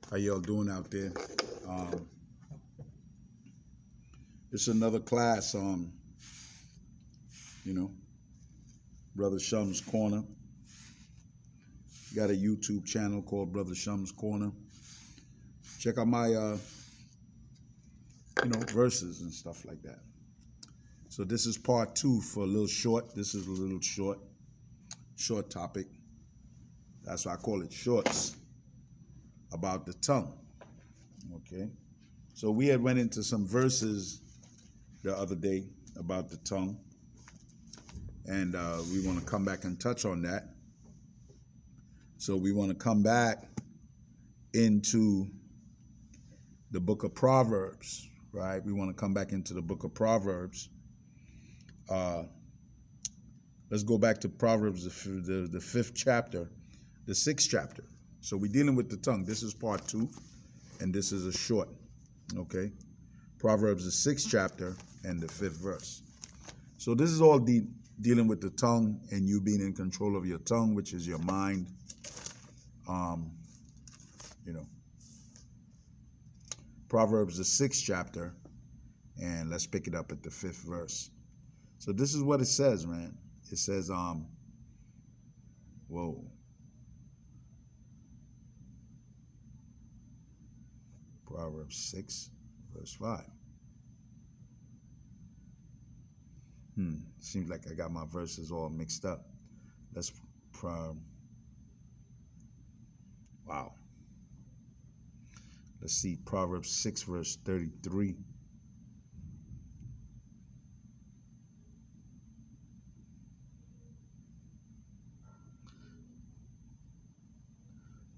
How y'all doing out there? Um, it's another class on, you know, Brother Shum's Corner. Got a YouTube channel called Brother Shum's Corner. Check out my, verses and stuff like that. So this is part 2 for a little short. This is a little short topic. That's why I call it shorts, about the tongue. Okay. So we had went into some verses the other day about the tongue. And we want to come back and touch on that. So we want to come back into the book of Proverbs, right? We want to come back into the book of Proverbs. Let's go back to Proverbs, the 5th chapter, the 6th chapter. So we're dealing with the tongue. This is part 2, and this is a short, okay? Proverbs, the 6th chapter, and the 5th verse. So this is all dealing with the tongue and you being in control of your tongue, which is your mind. Proverbs, the 6th chapter, and let's pick it up at the 5th verse. So this is what it says, man. It says, Proverbs 6, verse 5. Seems like I got my verses all mixed up. Wow. Let's see, Proverbs 6, verse 33.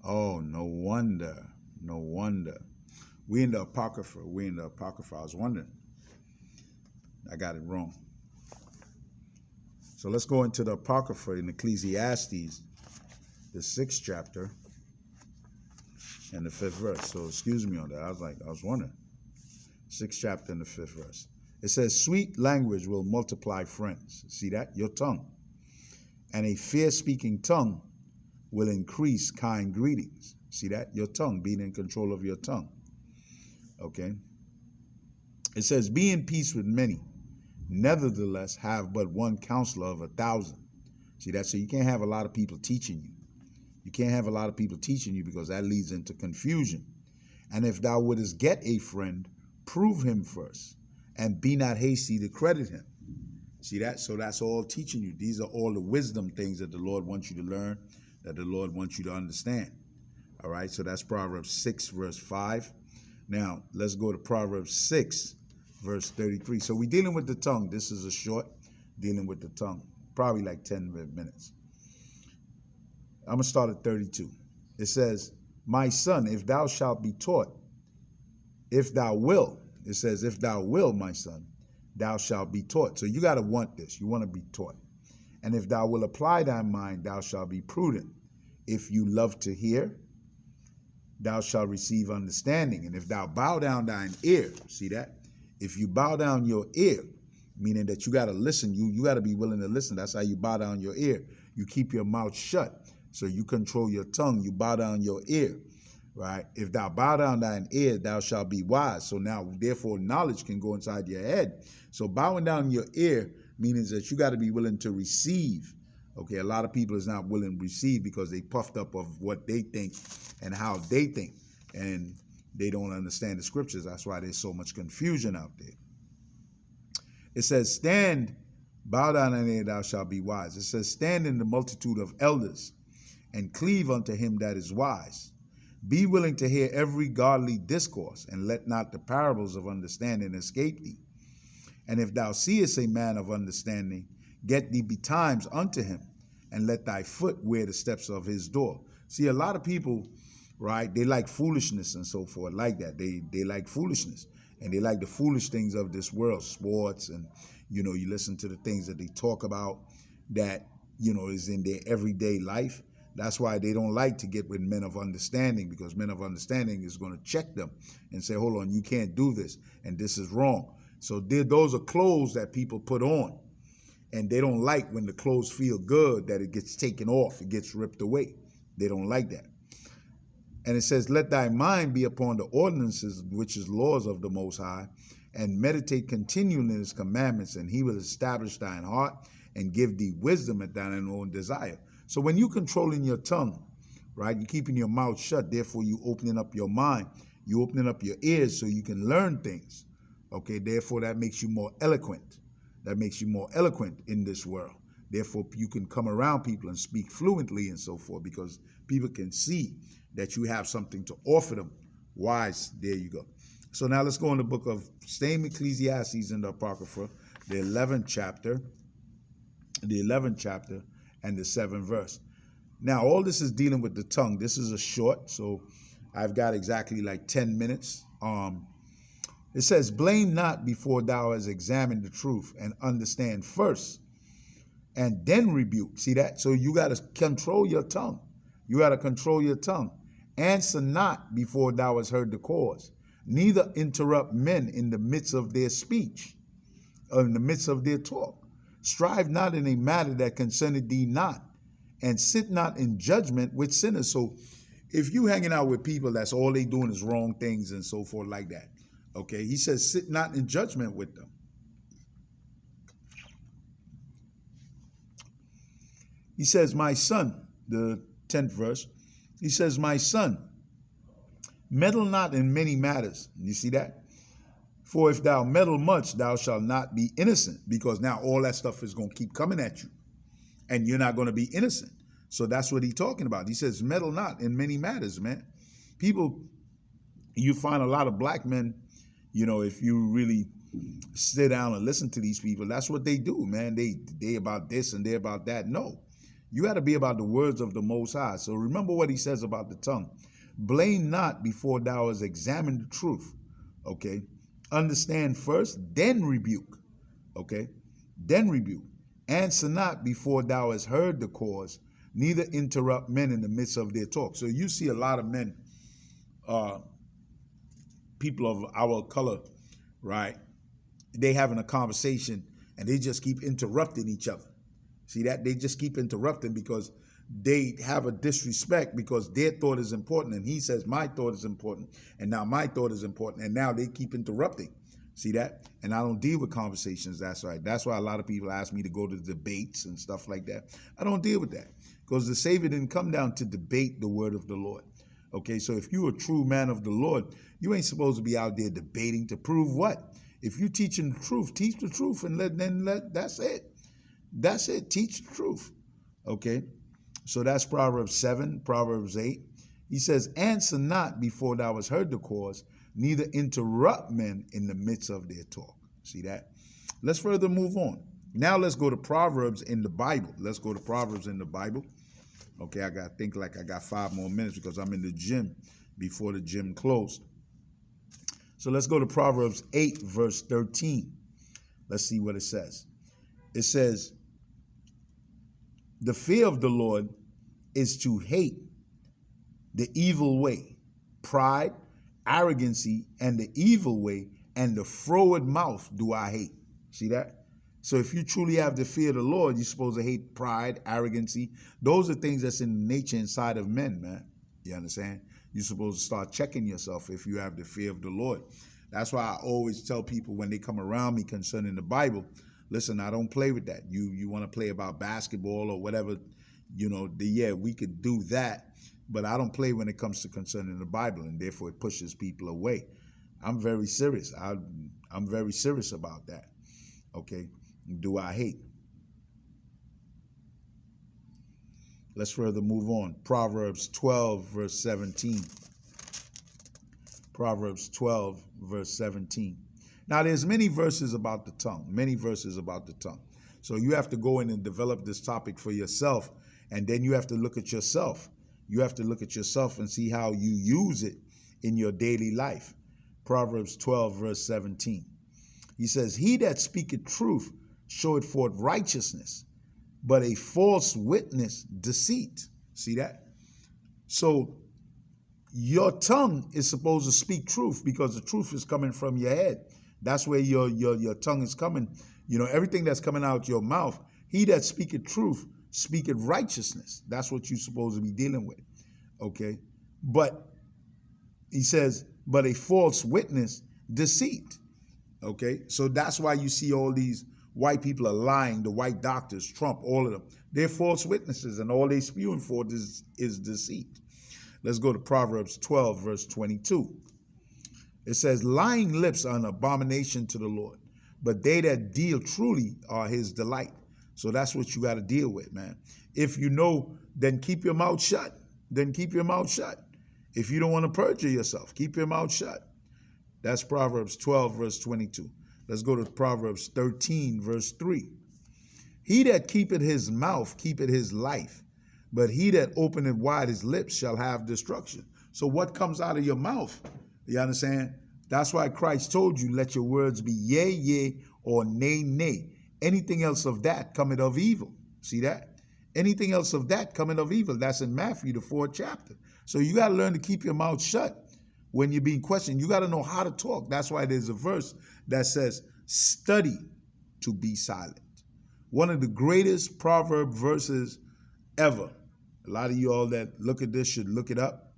Oh, no wonder. We in the Apocrypha. I was wondering. I got it wrong. So let's go into the Apocrypha in Ecclesiastes, the 6th chapter, and the 5th verse. So excuse me on that. I was wondering. 6th chapter and the 5th verse. It says, sweet language will multiply friends. See that? Your tongue. And a fair-speaking tongue will increase kind greetings. See that? Your tongue, being in control of your tongue. Okay? It says, be in peace with many. Nevertheless, have but one counselor of 1,000. See that? So you can't have a lot of people teaching you. You can't have a lot of people teaching you because that leads into confusion. And if thou wouldest get a friend, prove him first, and be not hasty to credit him. See that? So that's all teaching you. These are all the wisdom things that the Lord wants you to learn, that the Lord wants you to understand. All right, so that's Proverbs 6, verse 5. Now, let's go to Proverbs 6, verse 33. So we're dealing with the tongue. This is a short dealing with the tongue, probably like 10 minutes. I'm going to start at 32. It says, my son, if thou shalt be taught, if thou will, it says, if thou will, my son, thou shalt be taught. So you got to want this. You want to be taught. And if thou will apply thy mind, thou shalt be prudent. If you love to hear, thou shalt receive understanding. And if thou bow down thine ear, see that? If you bow down your ear, meaning that you got to listen, you got to be willing to listen. That's how you bow down your ear. You keep your mouth shut. So you control your tongue. You bow down your ear, right? If thou bow down thine ear, thou shalt be wise. So now, therefore, knowledge can go inside your head. So bowing down your ear means that you got to be willing to receive. Okay, a lot of people is not willing to receive because they puffed up of what they think and how they think, and they don't understand the scriptures. That's why there's so much confusion out there. It says, stand, bow down thine ear, thou shalt be wise. It says, stand in the multitude of elders and cleave unto him that is wise. Be willing to hear every godly discourse, and let not the parables of understanding escape thee. And if thou seest a man of understanding, get thee betimes unto him, and let thy foot wear the steps of his door. See, a lot of people, right, they like foolishness and so forth, like that. They like foolishness, and they like the foolish things of this world, sports, and, you listen to the things that they talk about that, is in their everyday life. That's why they don't like to get with men of understanding, because men of understanding is going to check them and say, hold on, you can't do this, and this is wrong. So those are clothes that people put on, and they don't like when the clothes feel good that it gets taken off, it gets ripped away. They don't like that. And it says, let thy mind be upon the ordinances, which is laws of the Most High, and meditate continually in his commandments, and he will establish thine heart and give thee wisdom at thine own desire. So when you controlling your tongue, right, you're keeping your mouth shut, therefore you opening up your mind, you opening up your ears so you can learn things. Okay, therefore that makes you more eloquent. That makes you more eloquent in this world. Therefore you can come around people and speak fluently and so forth, because people can see that you have something to offer them. Wise, there you go. So now let's go in the book of same Ecclesiastes in the Apocrypha, the 11th chapter and the 7th verse. Now, all this is dealing with the tongue. This is a short, so I've got exactly like 10 minutes. It says, blame not before thou hast examined the truth, and understand first, and then rebuke. See that? So you got to control your tongue. You got to control your tongue. Answer not before thou hast heard the cause. Neither interrupt men in the midst of their speech, or in the midst of their talk. Strive not in a matter that concerneth thee not, and sit not in judgment with sinners. So if you hanging out with people that's all they doing is wrong things and so forth like that, okay, he says sit not in judgment with them. He says, my son, the 10th verse, he says, my son, meddle not in many matters. You see that? For if thou meddle much, thou shalt not be innocent, because now all that stuff is going to keep coming at you, and you're not going to be innocent. So that's what he's talking about. He says, meddle not in many matters, man. People, you find a lot of black men, you know, if you really sit down and listen to these people, that's what they do, man. They about this and they about that. No, you got to be about the words of the Most High. So remember what he says about the tongue. Blame not before thou hast examined the truth, okay? Understand first, then rebuke, okay? Then rebuke. Answer not before thou hast heard the cause, neither interrupt men in the midst of their talk. So you see a lot of men, people of our color, right? They having a conversation and they just keep interrupting each other. See that? They just keep interrupting because they have a disrespect, because their thought is important, and he says my thought is important, and now my thought is important, and now they keep interrupting. See that? And I don't deal with conversations. That's right. That's why a lot of people ask me to go to debates and stuff like that. I don't deal with that, because the Savior didn't come down to debate the word of the Lord. Okay, so if you're a true man of the Lord, you ain't supposed to be out there debating to prove what? If you're teaching the truth, teach the truth, and let that's it. That's it. Teach the truth. Okay. So that's Proverbs 7, Proverbs 8. He says, answer not before thou hast heard the cause, neither interrupt men in the midst of their talk. See that? Let's further move on. Now let's go to Proverbs in the Bible. Let's go to Proverbs in the Bible. Okay, I got 5 more minutes because I'm in the gym before the gym closed. So let's go to Proverbs 8, verse 13. Let's see what it says. It says, the fear of the Lord is to hate the evil way, pride, arrogancy, and the evil way, and the froward mouth do I hate. See that? So if you truly have the fear of the Lord, you're supposed to hate pride, arrogancy. Those are things that's in nature inside of men, man. You understand? You're supposed to start checking yourself if you have the fear of the Lord. That's why I always tell people when they come around me concerning the Bible, listen, I don't play with that. You want to play about basketball or whatever, you know, yeah, we could do that, but I don't play when it comes to concerning the Bible, and therefore it pushes people away. I'm very serious. I'm very serious about that. Okay, do I hate? Let's further move on. Proverbs 12, verse 17. Proverbs 12, verse 17. Now, there's many verses about the tongue, many verses about the tongue. So you have to go in and develop this topic for yourself, and then you have to look at yourself. You have to look at yourself and see how you use it in your daily life. Proverbs 12, verse 17. He says, he that speaketh truth showeth forth righteousness, but a false witness deceit. See that? So your tongue is supposed to speak truth, because the truth is coming from your head. That's where your tongue is coming. You know, everything that's coming out your mouth, he that speaketh truth speaketh righteousness. That's what you're supposed to be dealing with. Okay? But He says, but a false witness, deceit. Okay, so that's why you see all these white people are lying, the white doctors, Trump, all of them. They're false witnesses, and all they're spewing for is deceit. Let's go to Proverbs 12, verse 22. It says, lying lips are an abomination to the Lord, but they that deal truly are his delight. So that's what you got to deal with, man. If you know, then keep your mouth shut. Then keep your mouth shut. If you don't want to perjure yourself, keep your mouth shut. That's Proverbs 12, verse 22. Let's go to Proverbs 13, verse 3. He that keepeth his mouth keepeth his life, but he that openeth wide his lips shall have destruction. So what comes out of your mouth? You understand? That's why Christ told you, let your words be yea, yea, or nay, nay. Anything else of that cometh of evil. See that? Anything else of that cometh of evil. That's in Matthew, the 4th chapter. So you got to learn to keep your mouth shut when you're being questioned. You got to know how to talk. That's why there's a verse that says, study to be silent. One of the greatest proverb verses ever. A lot of you all that look at this should look it up.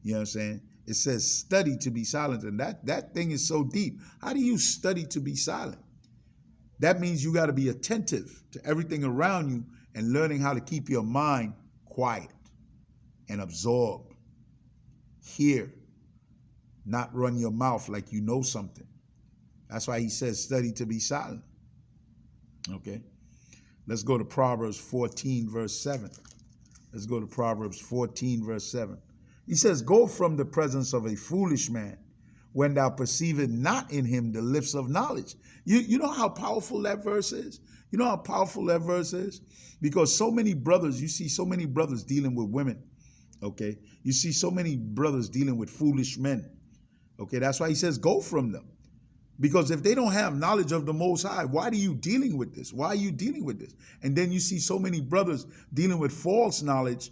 You know what I'm saying? It says study to be silent. And that thing is so deep. How do you study to be silent? That means you got to be attentive to everything around you and learning how to keep your mind quiet and absorb. Hear. Not run your mouth like you know something. That's why he says study to be silent. Okay. Let's go to Proverbs 14, verse 7. Let's go to Proverbs 14, verse 7. He says, go from the presence of a foolish man when thou perceivest not in him the lips of knowledge. You know how powerful that verse is? You know how powerful that verse is? Because so many brothers, you see so many brothers dealing with women. Okay. You see so many brothers dealing with foolish men. Okay. That's why he says, go from them. Because if they don't have knowledge of the Most High, why are you dealing with this? Why are you dealing with this? And then you see so many brothers dealing with false knowledge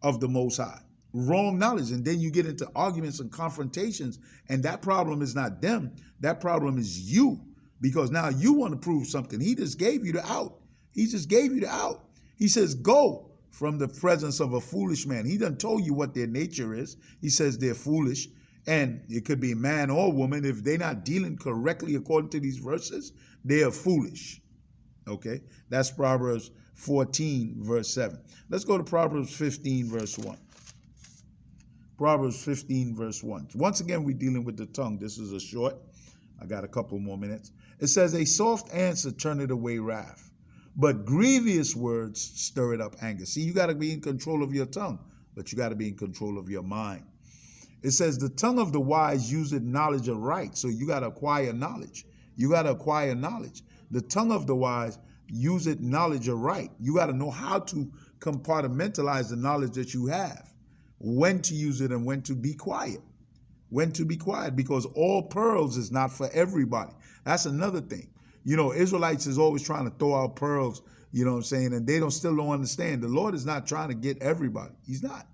of the Most High, wrong knowledge. And then you get into arguments and confrontations. And that problem is not them. That problem is you. Because now you want to prove something. He just gave you the out. He just gave you the out. He says, go from the presence of a foolish man. He done told you what their nature is. He says they're foolish. And it could be man or woman. If they're not dealing correctly according to these verses, they are foolish. Okay? That's Proverbs 14, verse 7. Let's go to Proverbs 15, verse 1. Proverbs 15, verse 1. Once again, we're dealing with the tongue. This is a short. I got a couple more minutes. It says, a soft answer turneth away wrath, but grievous words stir it up anger. See, you got to be in control of your tongue, but you got to be in control of your mind. It says the tongue of the wise useth knowledge aright. So you got to acquire knowledge. You got to acquire knowledge. The tongue of the wise useth knowledge aright. You got to know how to compartmentalize the knowledge that you have, when to use it and when to be quiet. When to be quiet, because all pearls is not for everybody. That's another thing. You know, Israelites is always trying to throw out pearls, you know what I'm saying, and they still don't understand. The Lord is not trying to get everybody. He's not.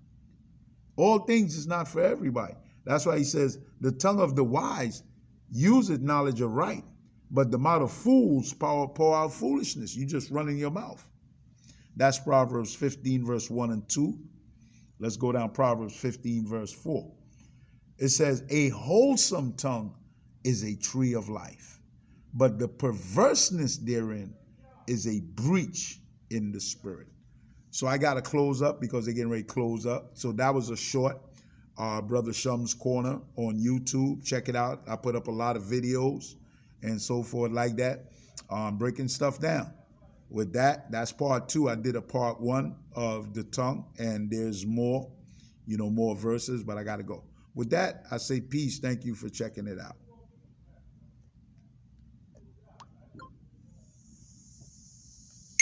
All things is not for everybody. That's why he says, the tongue of the wise useth knowledge aright, but the mouth of fools pour out foolishness. You just running your mouth. That's Proverbs 15, verse 1 and 2. Let's go down Proverbs 15, verse 4. It says, a wholesome tongue is a tree of life, but the perverseness therein is a breach in the spirit. So I got to close up because they're getting ready to close up. So that was a short Brother Shum's Corner on YouTube. Check it out. I put up a lot of videos and so forth like that, breaking stuff down. With that, that's part 2. I did a part 1 of the tongue, and there's more, more verses, but I got to go. With that, I say peace. Thank you for checking it out.